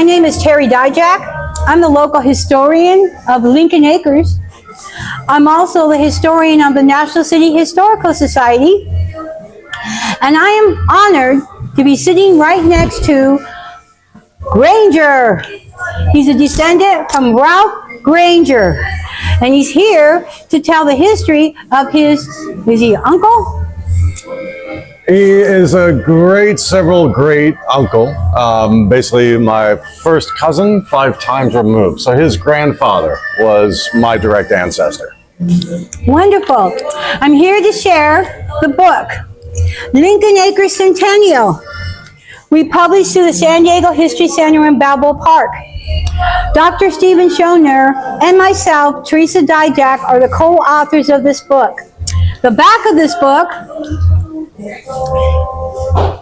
My name is Terry Dijak. I'm the local historian of Lincoln Acres. I'm also the historian of the National City Historical Society. And I am honored to be sitting right next to Granger. He's a descendant from Ralph Granger. And he's here to tell the history of his, is he uncle? He is a several great uncle, basically my first cousin 5 times removed. So his grandfather was my direct ancestor. Wonderful. I'm here to share the book, Lincoln Acres Centennial. We published through the San Diego History Center in Balboa Park. Dr. Stephen Schoner and myself, Teresa Dijak, are the co-authors of this book. The back of this book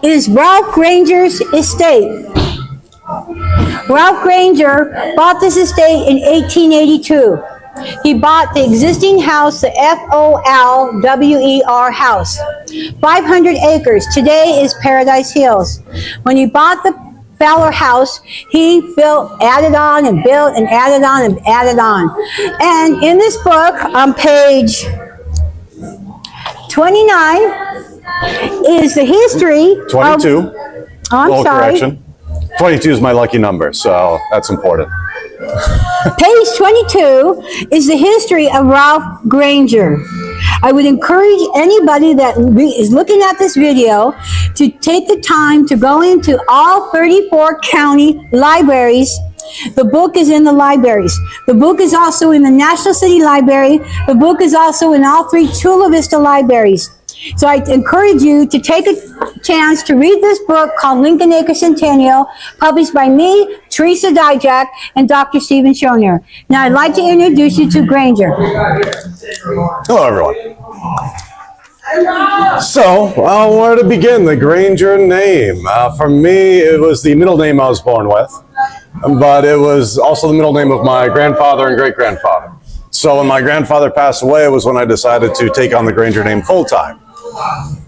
is Ralph Granger's estate. Ralph Granger bought this estate in 1882. He bought the existing house, the Folwer house, 500 acres. Today is Paradise Hills. When he bought the Fowler house, he added on and built and added on and added on. And in this book, on page 29, is the history 22. Of, I'm sorry. Correction. 22 is my lucky number, so that's important. Page 22 is the history of Ralph Granger. I would encourage anybody that is looking at this video to take the time to go into all 34 county libraries. The book is in the libraries. The book is also in the National City Library. The book is also in all 3 Chula Vista libraries. So I encourage you to take a chance to read this book called Lincoln Acres Centennial, published by me, Teresa Dijak, and Dr. Stephen Schoner. Now I'd like to introduce you to Granger. Hello, everyone. So, where to begin? The Granger name. For me, it was the middle name I was born with, but it was also the middle name of my grandfather and great-grandfather. So when my grandfather passed away, it was when I decided to take on the Granger name full-time.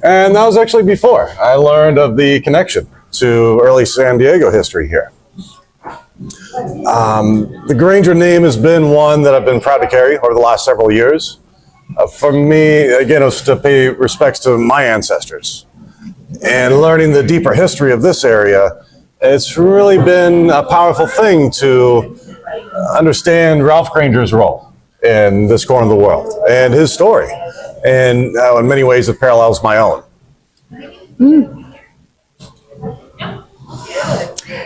And that was actually before I learned of the connection to early San Diego history here. The Granger name has been one that I've been proud to carry over the last several years. For me, again, it was to pay respects to my ancestors. And learning the deeper history of this area, it's really been a powerful thing to understand Ralph Granger's role in this corner of the world and his story. And in many ways, it parallels my own.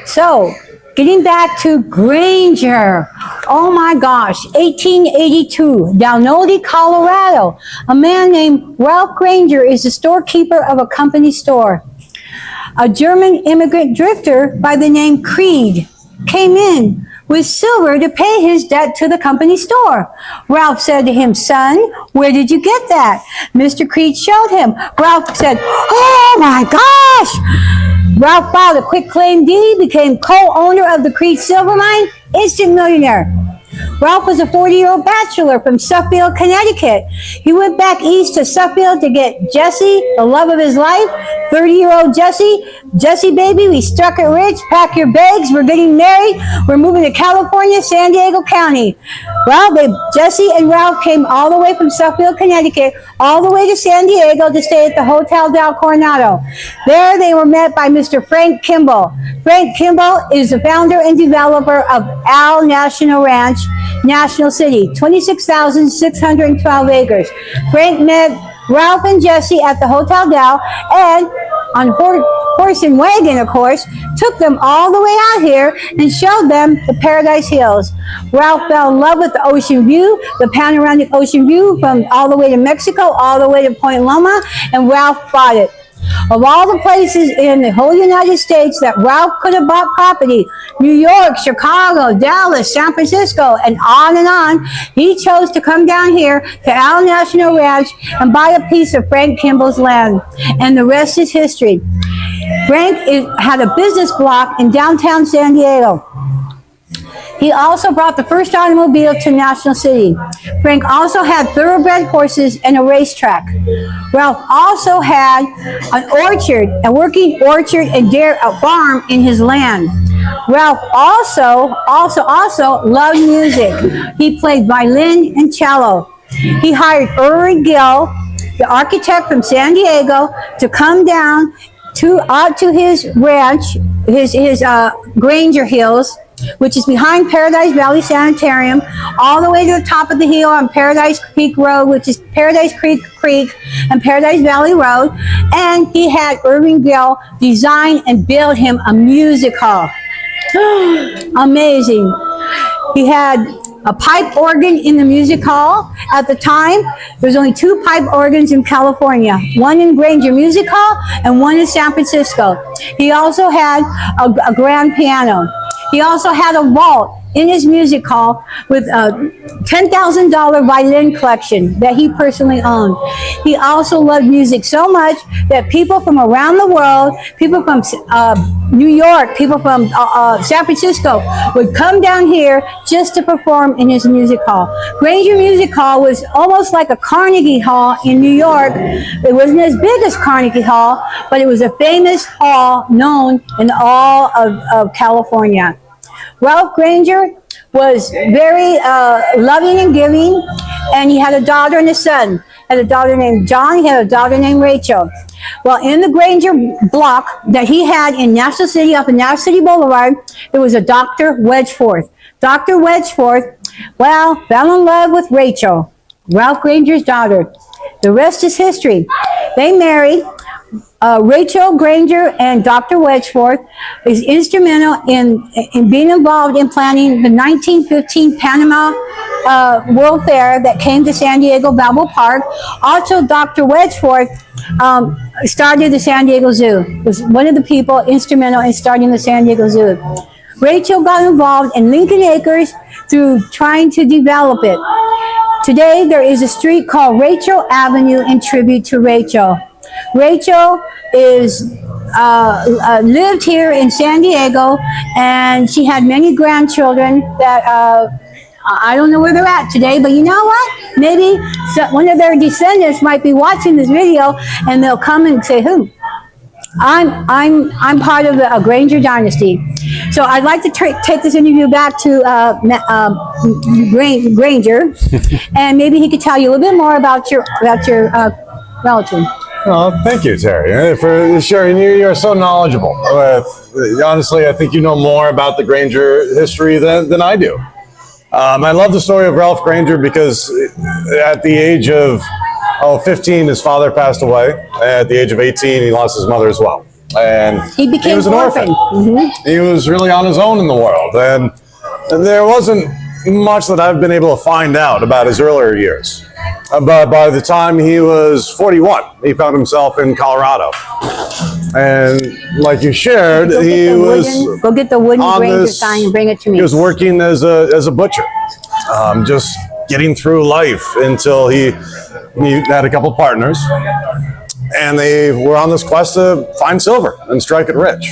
So, getting back to Granger. Oh my gosh, 1882, Downody, Colorado. A man named Ralph Granger is the storekeeper of a company store. A German immigrant drifter by the name Creed came in with silver to pay his debt to the company store. Ralph said to him, "Son, where did you get that?" Mr. Creed showed him. Ralph said, "Oh my gosh!" Ralph filed a quitclaim deed, became co-owner of the Creed silver mine, instant millionaire. Ralph was a 40-year-old bachelor from Suffield, Connecticut. He went back east to Suffield to get Jessie, the love of his life, 30-year-old Jessie. "Jessie, baby, we struck it rich. Pack your bags. We're getting married. We're moving to California, San Diego County." Well, Jessie and Ralph came all the way from Suffield, Connecticut, all the way to San Diego to stay at the Hotel Del Coronado. There they were met by Mr. Frank Kimball. Frank Kimball is the founder and developer of Al National Ranch, National City, 26,612 acres. Frank met Ralph and Jessie at the Hotel Del, and on horse and wagon, of course, took them all the way out here and showed them the Paradise Hills. Ralph fell in love with the ocean view, the panoramic ocean view from all the way to Mexico, all the way to Point Loma, and Ralph bought it. Of all the places in the whole United States that Ralph could have bought property, New York, Chicago, Dallas, San Francisco, and on, he chose to come down here to Al National Ranch and buy a piece of Frank Kimball's land. And the rest is history. Frank had a business block in downtown San Diego. He also brought the first automobile to National City. Frank also had thoroughbred horses and a racetrack. Ralph also had an orchard, a working orchard and a farm in his land. Ralph also loved music. He played violin and cello. He hired Irwin Gill, the architect from San Diego, to come down out to his ranch, his Granger Hills, which is behind Paradise Valley Sanitarium, all the way to the top of the hill on Paradise Creek Road, which is Paradise Creek and Paradise Valley Road. And he had Irving Gill design and build him a music hall. Amazing. He had a pipe organ in the music hall. At the time, there was only 2 pipe organs in California, one in Granger Music Hall and one in San Francisco. He also had a grand piano. He also had a vault in his music hall with a $10,000 violin collection that he personally owned. He also loved music so much that people from around the world, people from New York, people from San Francisco would come down here just to perform in his music hall. Granger Music Hall was almost like a Carnegie Hall in New York. It wasn't as big as Carnegie Hall, but it was a famous hall known in all of California. Ralph Granger was very loving and giving, and he had a daughter and a son. He had a daughter named John, he had a daughter named Rachel. Well, in the Granger block that he had in National City, off of National City Boulevard, there was a Dr. Wedgeforth. Dr. Wedgeforth, well, fell in love with Rachel, Ralph Granger's daughter. The rest is history. They married. Rachel Granger and Dr. Wedgeforth is instrumental in being involved in planning the 1915 Panama World Fair that came to San Diego Balboa Park. Also, Dr. Wedgeforth started the San Diego Zoo. Was one of the people instrumental in starting the San Diego Zoo. Rachel got involved in Lincoln Acres through trying to develop it. Today, there is a street called Rachel Avenue in tribute to Rachel. Rachel is lived here in San Diego, and she had many grandchildren that I don't know where they're at today, but you know what? Maybe one of their descendants might be watching this video, and they'll come and say, "Who?" I'm part of the Granger dynasty. So I'd like to take this interview back to Granger, and maybe he could tell you a little bit more about your relative. Well, thank you, Terry, for sharing. You're so knowledgeable. Honestly, I think you know more about the Granger history than I do. I love the story of Ralph Granger because at the age of 15, his father passed away. At the age of 18, he lost his mother as well. And he was an orphan. Mm-hmm. He was really on his own in the world. And there wasn't much that I've been able to find out about his earlier years. But by the time he was 41, he found himself in Colorado. And like you shared, go get the wooden Granger sign and bring it to me. He was working as a butcher, just getting through life until he had a couple partners. And they were on this quest to find silver and strike it rich.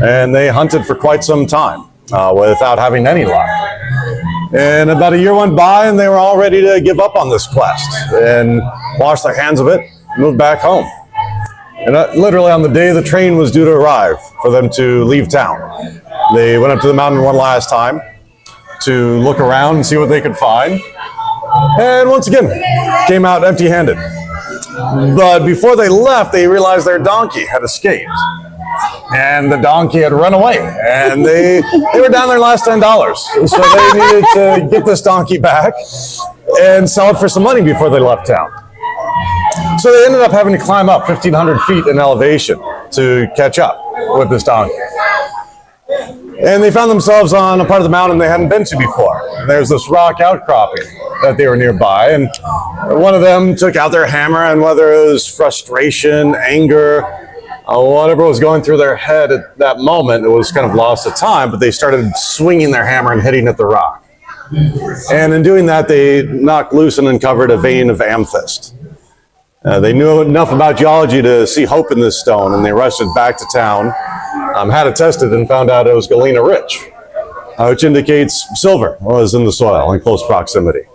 And they hunted for quite some time without having any luck. And about a year went by, and they were all ready to give up on this quest and wash their hands of it, move back home. And literally on the day the train was due to arrive for them to leave town, they went up to the mountain one last time to look around and see what they could find. And once again, came out empty-handed. But before they left, they realized their donkey had escaped. And the donkey had run away, and they were down their last $10. So they needed to get this donkey back and sell it for some money before they left town. So they ended up having to climb up 1,500 feet in elevation to catch up with this donkey. And they found themselves on a part of the mountain they hadn't been to before. There's this rock outcropping that they were nearby, and one of them took out their hammer, and whether it was frustration, anger, whatever was going through their head at that moment, it was kind of lost to time, but they started swinging their hammer and hitting at the rock. And in doing that, they knocked loose and uncovered a vein of amethyst. They knew enough about geology to see hope in this stone, and they rushed it back to town, had it tested, and found out it was galena rich, which indicates silver was in the soil in close proximity.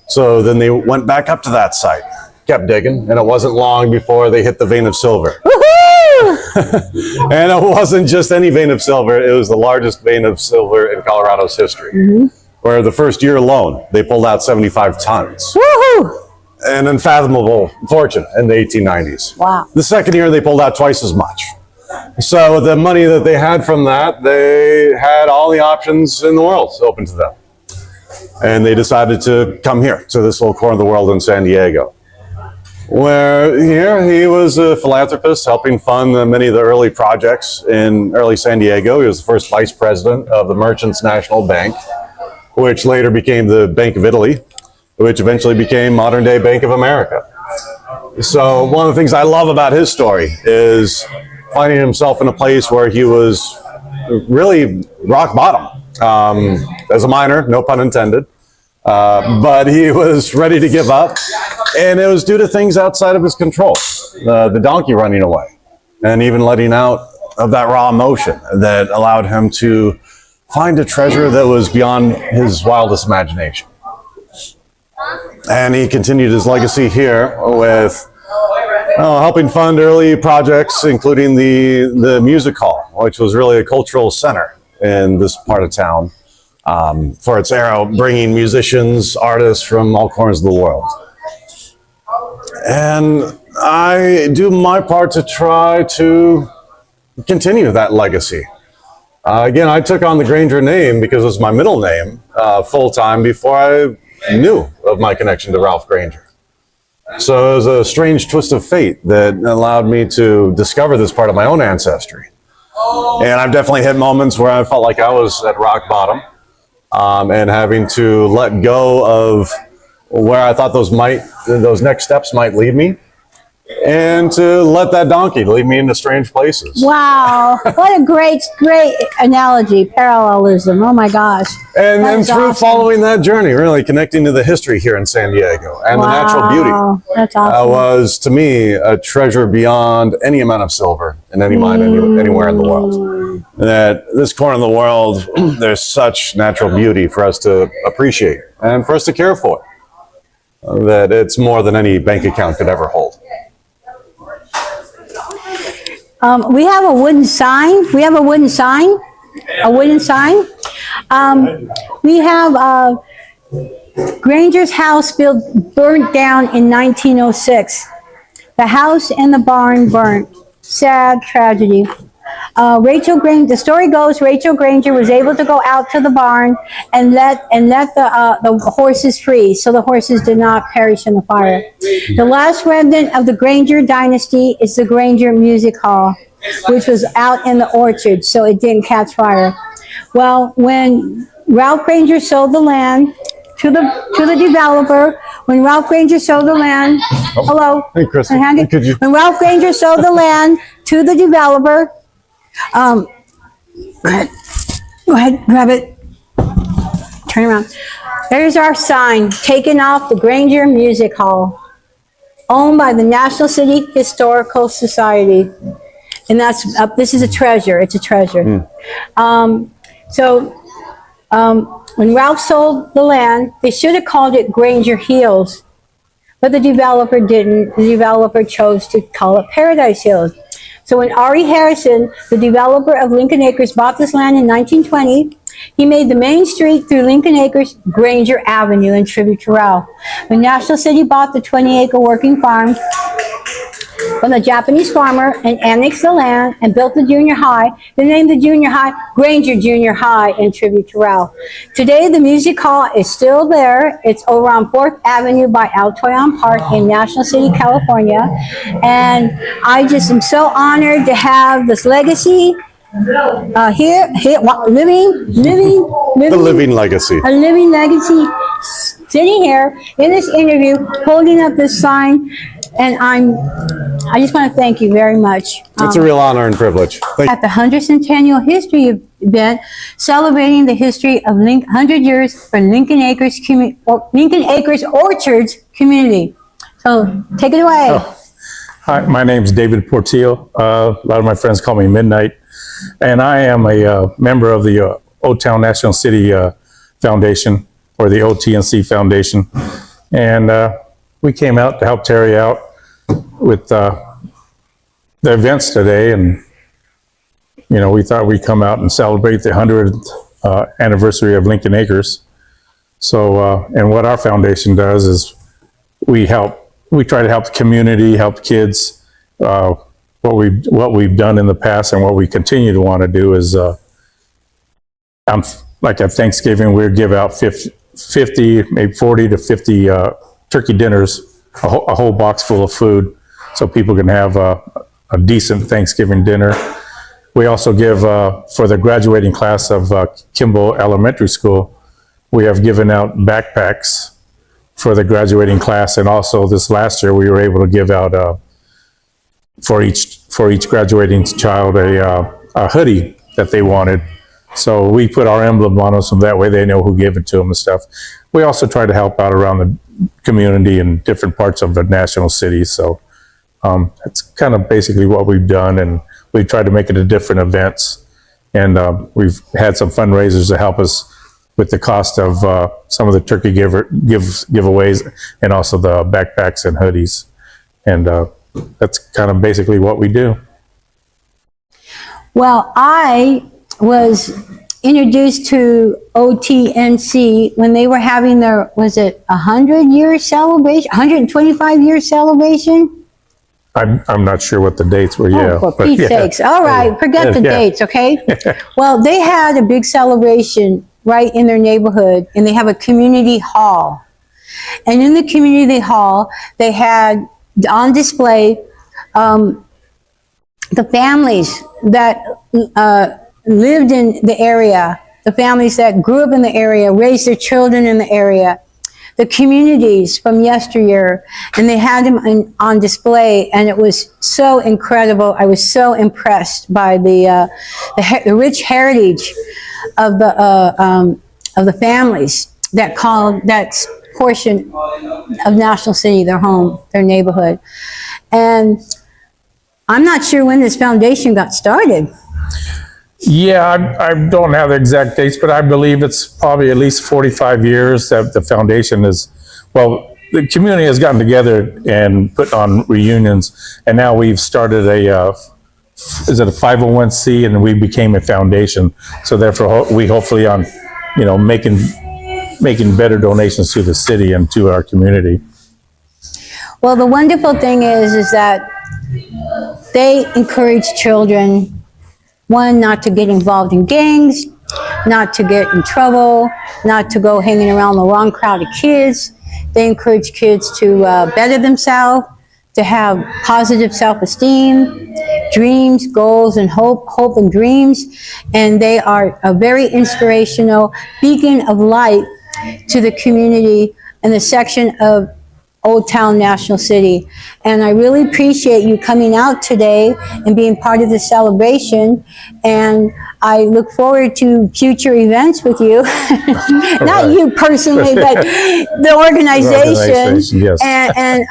So then they went back up to that site, kept digging, and it wasn't long before they hit the vein of silver. Woohoo! And it wasn't just any vein of silver, it was the largest vein of silver in Colorado's history. Where the first year alone, they pulled out 75 tons. Woohoo! An unfathomable fortune in the 1890s. Wow. The second year, they pulled out twice as much. So the money that they had from that, they had all the options in the world open to them. And they decided to come here, to this little corner of the world in San Diego. Where here he was a philanthropist helping fund many of the early projects in early San Diego. He was the first vice president of the Merchants National Bank, which later became the Bank of Italy, which eventually became modern-day Bank of America. So one of the things I love about his story is finding himself in a place where he was really rock bottom. As a miner, no pun intended, but he was ready to give up, and it was due to things outside of his control. The donkey running away, and even letting out of that raw emotion that allowed him to find a treasure that was beyond his wildest imagination. And he continued his legacy here with helping fund early projects, including the music hall, which was really a cultural center in this part of town for its era, bringing musicians, artists from all corners of the world. And I do my part to try to continue that legacy. Again, I took on the Granger name because it was my middle name full-time before I knew of my connection to Ralph Granger. So it was a strange twist of fate that allowed me to discover this part of my own ancestry. And I've definitely hit moments where I felt like I was at rock bottom and having to let go of where I thought those next steps might lead me, and to let that donkey lead me into strange places. Wow, what a great analogy, parallelism. Oh my gosh. And then through awesome. following that journey, really connecting to the history here in San Diego and the natural beauty. That's awesome. Was to me a treasure beyond any amount of silver in any mine anywhere in the world. That this corner of the world, there's such natural beauty for us to appreciate and for us to care for. That it's more than any bank account could ever hold. We have a wooden sign. We have a wooden sign. We have Granger's house burnt down in 1906. The house and the barn burnt. Sad tragedy. The story goes, Rachel Granger was able to go out to the barn and let the horses free, so the horses did not perish in the fire. The last remnant of the Granger dynasty is the Granger Music Hall, which was out in the orchard, so it didn't catch fire. Well, when Ralph Granger sold the land to the developer, when Ralph Granger sold the land, Hey, Chris, when Ralph Granger sold the land to the developer, go ahead, grab it, turn around. There's our sign, taken off the Granger Music Hall, owned by the National City Historical Society. And this is a treasure, it's a treasure. When Ralph sold the land, they should have called it Granger Hills, but the developer didn't. The developer chose to call it Paradise Hills. So when Ari Harrison, the developer of Lincoln Acres, bought this land in 1920, he made the main street through Lincoln Acres Granger Avenue in tribute to Ralph. When National City bought the 20-acre working farm from a Japanese farmer and annexed the land and built the junior high, they named the junior high Granger Junior High in tribute to Ralph. Today, the music hall is still there. It's over on 4th Avenue by Altoyon Park in National City, California. And I just am so honored to have this legacy here, living, the living legacy. A living legacy sitting here in this interview, holding up this sign. And I just want to thank you very much. It's a real honor and privilege. At the 100th Centennial History event, celebrating the history of 100 years for Lincoln Acres Orchards community. So take it away. Hi, my name is David Portillo. A lot of my friends call me Midnight. And I am a member of the Old Town National City Foundation, or the OTNC Foundation. And we came out to help Terry out with the events today, and we thought we'd come out and celebrate the 100th anniversary of Lincoln Acres. So, and what our foundation does is we try to help the community, help kids. What we've done in the past and what we continue to want to do is, like at Thanksgiving, we give out 50, maybe 40 to 50 turkey dinners, a whole box full of food, so people can have a decent Thanksgiving dinner. We also give, for the graduating class of Kimball Elementary School, we have given out backpacks for the graduating class, and also this last year we were able to give out for each graduating child a hoodie that they wanted. So we put our emblem on them so that way they know who gave it to them and stuff. We also try to help out around the community in different parts of the national cities. So that's kind of basically what we've done, and we try to make it to different events. And we've had some fundraisers to help us with the cost of some of the turkey giveaways, and also the backpacks and hoodies. And that's kind of basically what we do. Well, I was introduced to OTNC when they were having their, was it 100-year celebration, 125-year celebration? I'm not sure what the dates were. Oh, for Pete's sakes. All right, forget the dates, okay? Well, they had a big celebration right in their neighborhood, and they have a community hall. And in the community hall, they had on display the families that lived in the area, the families that grew up in the area, raised their children in the area, the communities from yesteryear, and they had them on display, and it was so incredible. I was so impressed by the rich heritage of the families that called that portion of National City their home, their neighborhood. And I'm not sure when this foundation got started. Yeah, I don't have the exact dates, but I believe it's probably at least 45 years that the foundation is, well, the community has gotten together and put on reunions, and now we've started is it a 501c, and we became a foundation. So therefore, we hopefully on, making better donations to the city and to our community. Well, the wonderful thing is that they encourage children, one, not to get involved in gangs, not to get in trouble, not to go hanging around the wrong crowd of kids. They encourage kids to better themselves, to have positive self-esteem, dreams, goals, and hope and dreams. And they are a very inspirational beacon of light to the community in the section of Old Town National City. And I really appreciate you coming out today and being part of the celebration. And I look forward to future events with you. Not you personally, but the organization. Yes. And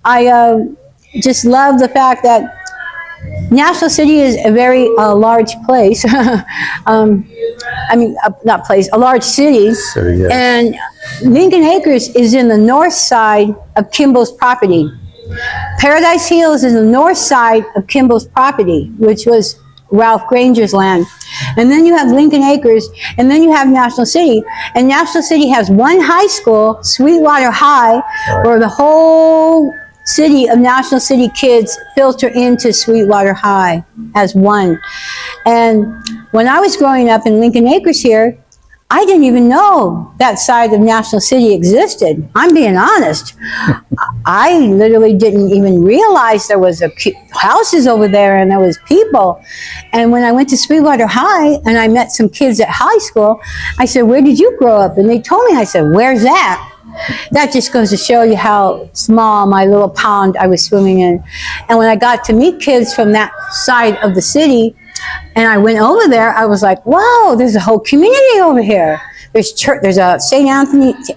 I just love the fact that National City is a very large place. Not place, a large city. Yes. And Lincoln Acres is in the north side of Kimball's property. Paradise Hills is the north side of Kimball's property, which was Ralph Granger's land. And then you have Lincoln Acres, and then you have National City. And National City has one high school, Sweetwater High, where the whole city of National City kids filter into Sweetwater High as one. And when I was growing up in Lincoln Acres here, I didn't even know that side of National City existed. I'm being honest. I literally didn't even realize there was houses over there and there was people. And when I went to Sweetwater High and I met some kids at high school, I said, "Where did you grow up?" And they told me. I said, "Where's that?" That just goes to show you how small my little pond I was swimming in. And when I got to meet kids from that side of the city, and I went over there, I was like, "Wow, there's a whole community over here. There's church. There's a St. Anthony's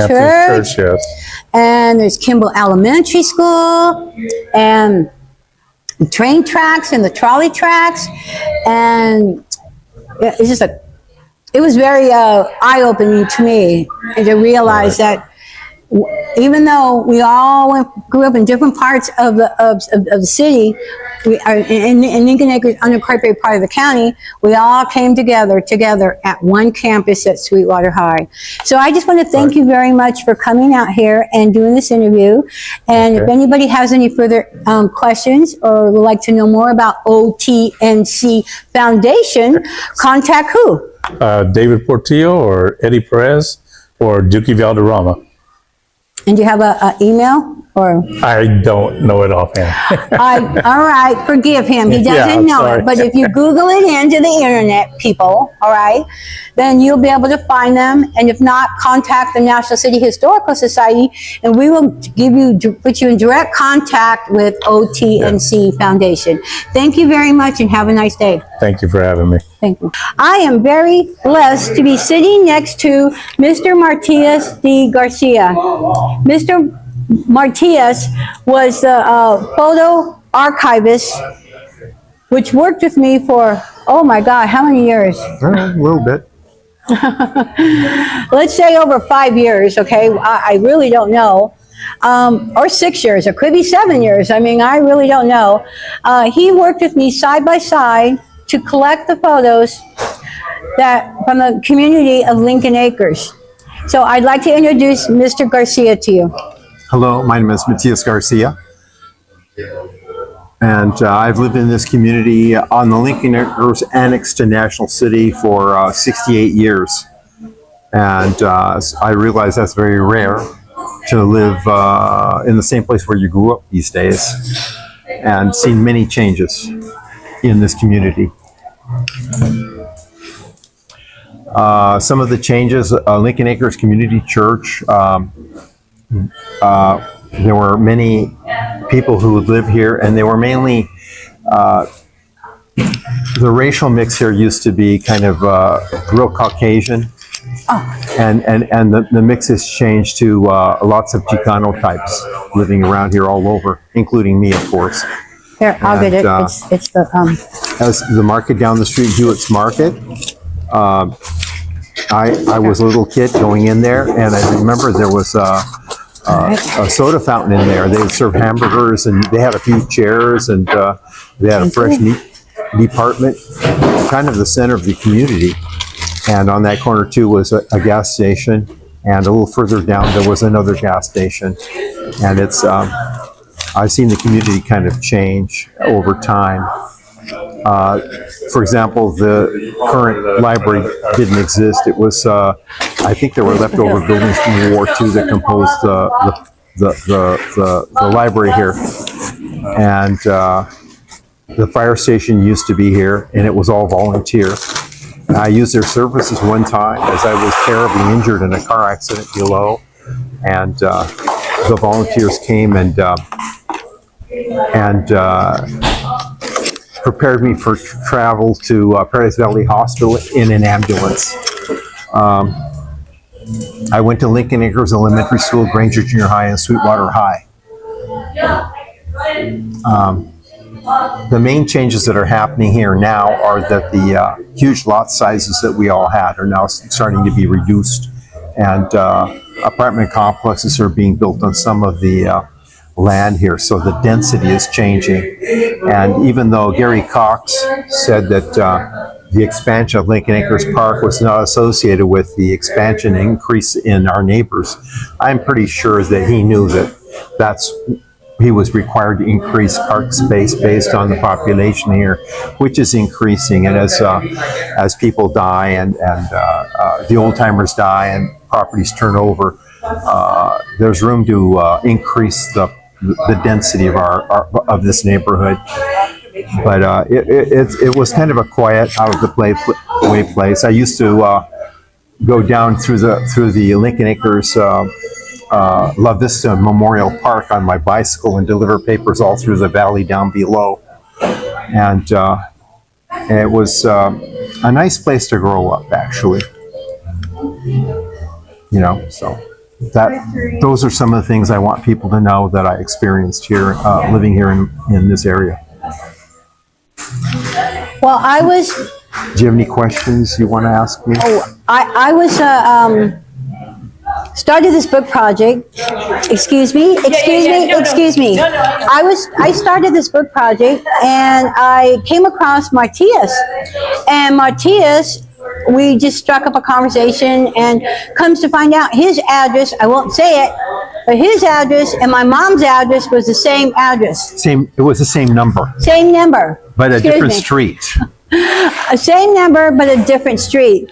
Church, yes. And there's Kimball Elementary School, and the train tracks and the trolley tracks, and it's just it was very eye-opening to me, and to realize that even though we all grew up in different parts of the city, we are in Lincoln Acres, unincorporated part of the county, we all came together at one campus at Sweetwater High. So I just want to thank you very much for coming out here and doing this interview. And if anybody has any further questions or would like to know more about OTNC Foundation, contact who? David Portillo or Eddie Perez or Dookie Valderrama. And do you have an email? Or I don't know it offhand. all right, forgive him. He doesn't I'm know sorry. it. But if you Google it into the internet, people, all right, then you'll be able to find them. And if not, contact the National City Historical Society, and we will put you in direct contact with OTNC Foundation. Thank you very much, and have a nice day. Thank you for having me. Thank you. I am very blessed to be sitting next to Mr. Matias de Garcia. Mr. Matias was the photo archivist, which worked with me for, oh my God, how many years? A little bit. Let's say over 5 years, okay? I really don't know. Or 6 years, it could be 7 years. I mean, I really don't know. He worked with me side by side to collect the photos from the community of Lincoln Acres. So I'd like to introduce Mr. Garcia to you. Hello, my name is Matias Garcia. And I've lived in this community on the Lincoln Acres annex to National City for 68 years. And I realize that's very rare to live in the same place where you grew up these days, and seen many changes in this community. Some of the changes, Lincoln Acres Community Church, there were many people who would live here, and they were mainly, the racial mix here used to be kind of real Caucasian. And the mix has changed to lots of Chicano types living around here all over, including me, of course. Here, I'll get it. It's the As the market down the street, Hewitt's Market, I was a little kid going in there, and I remember there was a soda fountain in there. They would serve hamburgers, and they had a few chairs, and they had a fresh meat department, kind of the center of the community. And on that corner too was a gas station, and a little further down there was another gas station. And it's I've seen the community kind of change over time. For example, the current library didn't exist. It was I think there were leftover buildings from World War II that composed the library here. And the fire station used to be here, and it was all volunteer. I used their services one time as I was terribly injured in a car accident below, and the volunteers came and prepared me for travel to Paradise Valley Hospital in an ambulance. I went to Lincoln Acres Elementary School, Granger Junior High, and Sweetwater High. The main changes that are happening here now are that the huge lot sizes that we all had are now starting to be reduced, and apartment complexes are being built on some of the land here, so the density is changing. And even though Gary Cox said that the expansion of Lincoln Acres Park was not associated with the expansion increase in our neighbors, I'm pretty sure that he knew that he was required to increase park space based on the population here, which is increasing. And as people die and the old timers die and properties turn over, there's room to increase the density of this neighborhood. But it was kind of a quiet, out of the way place. I used to go down through the Lincoln Acres La Vista Memorial Park on my bicycle and deliver papers all through the valley down below. And it was a nice place to grow up, actually. You know, so those are some of the things I want people to know that I experienced here, living here in this area. well, Do you have any questions you want to ask me? I was started this book project. Excuse me. I started this book project, and I came across Martius, and Martius, we just struck up a conversation, and comes to find out his address, I won't say it, but his address and my mom's address was the same address. It was the same number, Same number. but a Excuse different me. street. Same number, but a different street.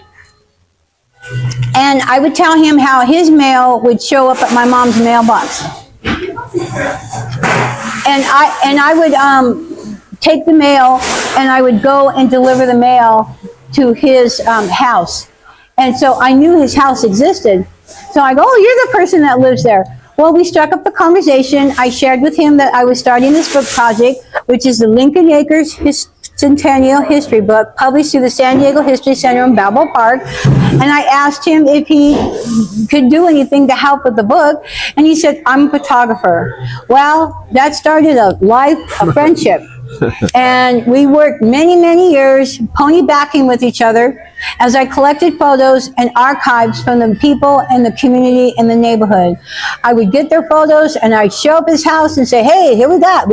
And I would tell him how his mail would show up at my mom's mailbox. And I would take the mail, and I would go and deliver the mail to his house. And so I knew his house existed. So I go, oh, you're the person that lives there. Well, we struck up the conversation. I shared with him that I was starting this book project, which is the Lincoln Acres Centennial History Book, published through the San Diego History Center in Balboa Park. And I asked him if he could do anything to help with the book. And he said, I'm a photographer. Well, that started a friendship. And we worked many, many years pony-backing with each other as I collected photos and archives from the people and the community in the neighborhood. I would get their photos, and I'd show up his house and say, hey, here we got.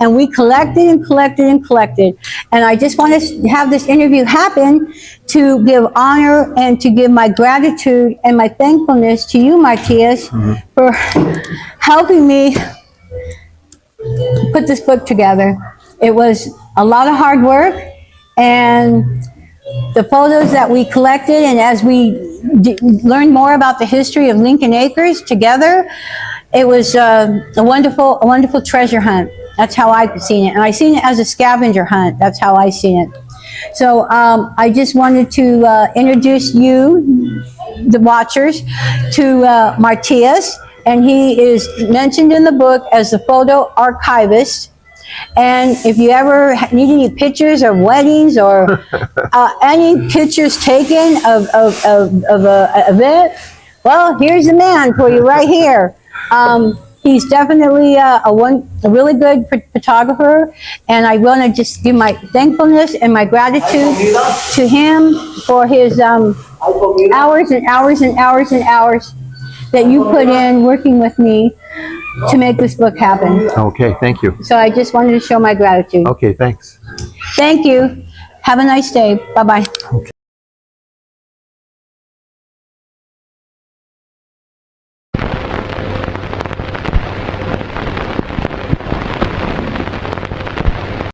And we collected and collected and collected. And I just want to have this interview happen to give honor and to give my gratitude and my thankfulness to you, Martius, for helping me put this book together. It was a lot of hard work, and the photos that we collected, and as we learned more about the history of Lincoln Acres together, it was a wonderful treasure hunt. That's how I've seen it. And I seen it as a scavenger hunt. That's how I seen it. So I just wanted to introduce you, the watchers, to Martius. And he is mentioned in the book as the photo archivist. And if you ever need any pictures of weddings or any pictures taken of a event, well, here's the man for you right here. He's definitely a really good photographer, and I want to just give my thankfulness and my gratitude to him for his hours and hours and hours and hours that you put in working with me to make this book happen. Okay, thank you. So I just wanted to show my gratitude. Okay, thanks. Thank you. Have a nice day. Bye-bye. Okay.